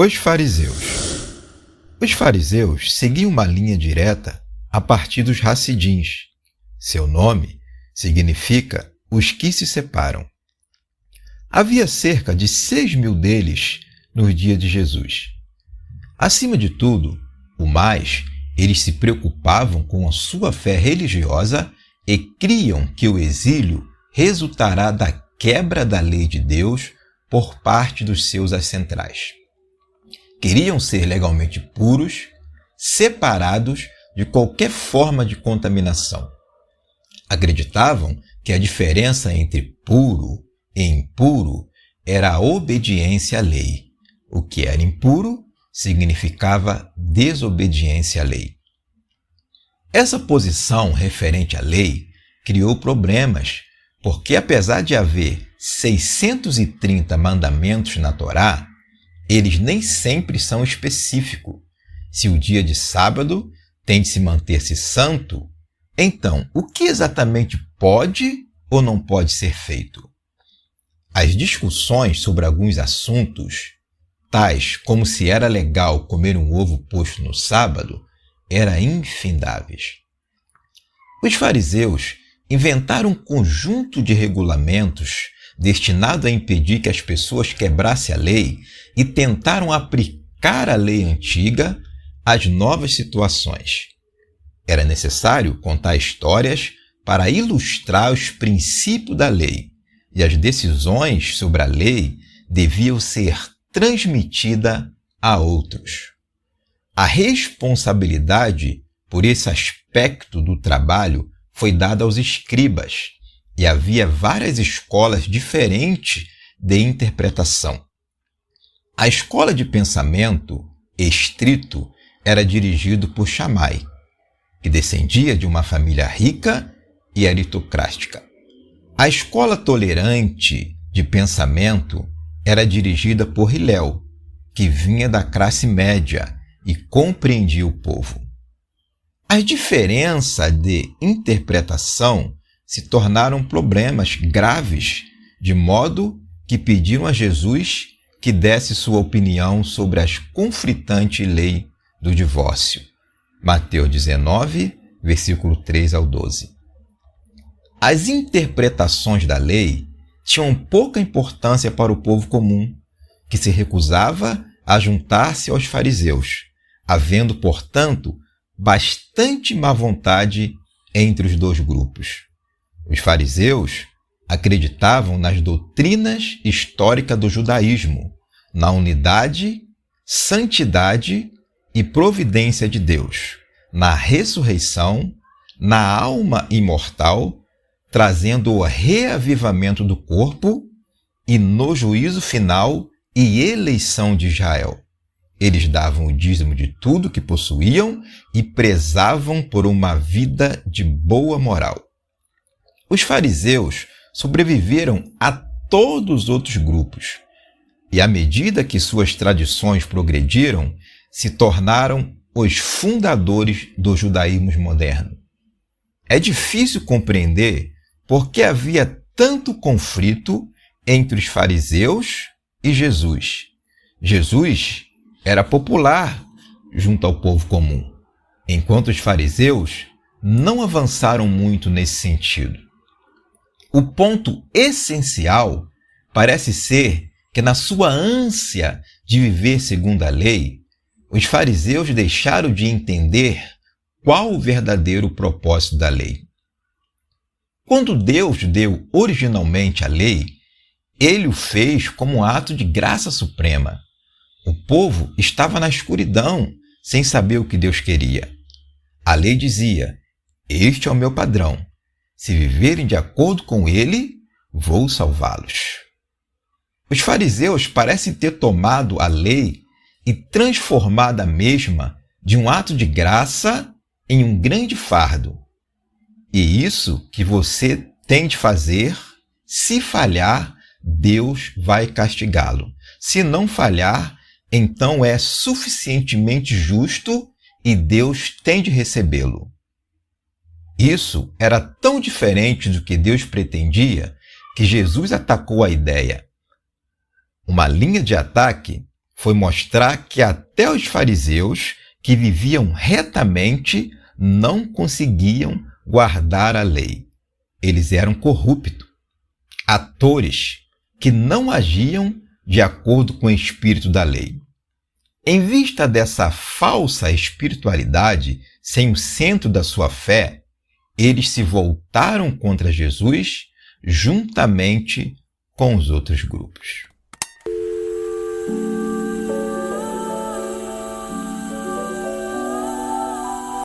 Os fariseus. Os fariseus seguiam uma linha direta a partir dos Hassidins. Seu nome significa os que se separam. Havia cerca de 6.000 deles nos dias de Jesus. Acima de tudo, eles se preocupavam com a sua fé religiosa e criam que o exílio resultará da quebra da lei de Deus por parte dos seus ancestrais. Queriam ser legalmente puros, separados de qualquer forma de contaminação. Acreditavam que a diferença entre puro e impuro era a obediência à lei. O que era impuro significava desobediência à lei. Essa posição referente à lei criou problemas, porque apesar de haver 630 mandamentos na Torá, eles nem sempre são específicos. Se o dia de sábado tem de se manter-se santo, então o que exatamente pode ou não pode ser feito? As discussões sobre alguns assuntos, tais como se era legal comer um ovo posto no sábado, eram infindáveis. Os fariseus inventaram um conjunto de regulamentos destinado a impedir que as pessoas quebrassem a lei e tentaram aplicar a lei antiga às novas situações. Era necessário contar histórias para ilustrar os princípios da lei, e as decisões sobre a lei deviam ser transmitidas a outros. A responsabilidade por esse aspecto do trabalho foi dada aos escribas, e havia várias escolas diferentes de interpretação. A escola de pensamento estrito era dirigida por Shammai, que descendia de uma família rica e aristocrática. A escola tolerante de pensamento era dirigida por Hillel, que vinha da classe média e compreendia o povo. As diferenças de interpretação se tornaram problemas graves, de modo que pediram a Jesus que desse sua opinião sobre as conflitantes leis do divórcio. Mateus 19, versículo 3 ao 12. As interpretações da lei tinham pouca importância para o povo comum, que se recusava a juntar-se aos fariseus, havendo, portanto, bastante má vontade entre os dois grupos. Os fariseus acreditavam nas doutrinas históricas do judaísmo, na unidade, santidade e providência de Deus, na ressurreição, na alma imortal, trazendo o reavivamento do corpo e no juízo final e eleição de Israel. Eles davam o dízimo de tudo que possuíam e prezavam por uma vida de boa moral. Os fariseus sobreviveram a todos os outros grupos, e à medida que suas tradições progrediram, se tornaram os fundadores do judaísmo moderno. É difícil compreender por que havia tanto conflito entre os fariseus e Jesus. Jesus era popular junto ao povo comum, enquanto os fariseus não avançaram muito nesse sentido. O ponto essencial parece ser que, na sua ânsia de viver segundo a lei, os fariseus deixaram de entender qual o verdadeiro propósito da lei. Quando Deus deu originalmente a lei, ele o fez como um ato de graça suprema. O povo estava na escuridão, sem saber o que Deus queria. A lei dizia: "Este é o meu padrão. Se viverem de acordo com ele, vou salvá-los." Os fariseus parecem ter tomado a lei e transformado a mesma de um ato de graça em um grande fardo. E isso que você tem de fazer, se falhar, Deus vai castigá-lo. Se não falhar, então é suficientemente justo e Deus tem de recebê-lo. Isso era tão diferente do que Deus pretendia que Jesus atacou a ideia. Uma linha de ataque foi mostrar que até os fariseus, que viviam retamente, não conseguiam guardar a lei. Eles eram corruptos, atores que não agiam de acordo com o espírito da lei. Em vista dessa falsa espiritualidade, sem o centro da sua fé, eles se voltaram contra Jesus juntamente com os outros grupos.